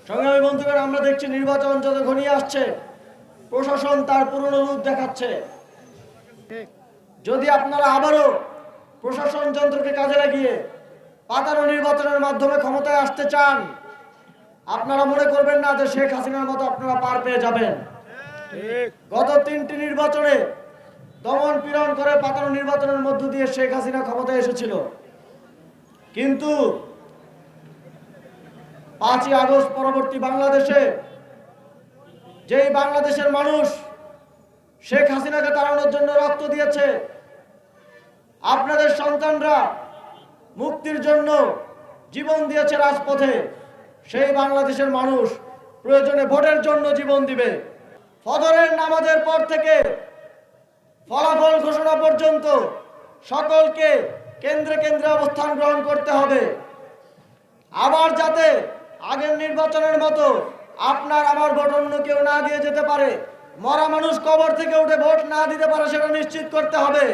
সংগ্রামী বন্ধুগণ, আমরা দেখছি নির্বাচন যত ঘনিয়ে আসছে প্রশাসন তার পুরনো রূপ দেখাচ্ছে। যদি আপনারা আবারও প্রশাসন যন্ত্রকে কাজে লাগিয়ে পাতানো নির্বাচনের মাধ্যমে ক্ষমতায় আসতে চান, আপনারা মনে করবেন না যে শেখ হাসিনার মতো আপনারা পার পেয়ে যাবেন। গত 3টি নির্বাচনে দমন পীড়ন করে পাতানো নির্বাচনের মধ্য দিয়ে শেখ হাসিনা ক্ষমতায় এসেছিল, কিন্তু 5ই আগস্ট পরবর্তী বাংলাদেশে যেই বাংলাদেশের মানুষ শেখ হাসিনাকে তাড়ানোর জন্য রক্ত দিয়েছে, আপনাদের সন্তানরা মুক্তির জন্য জীবন দিয়েছে রাজপথে, সেই বাংলাদেশের মানুষ প্রয়োজনে ভোটের জন্য জীবন দিবে। ফজরের নামাজের পর থেকে ফলাফল ঘোষণা পর্যন্ত সকলকে কেন্দ্রে কেন্দ্রে অবস্থান গ্রহণ করতে হবে। আবার যাতে আগের নির্বাচনের মতো আপনার আমার ভোট অন্য কেউ না দিয়ে যেতে পারে, মরা মানুষ কবর থেকে উঠে ভোট না দিতে পারে, সেটা নিশ্চিত করতে হবে।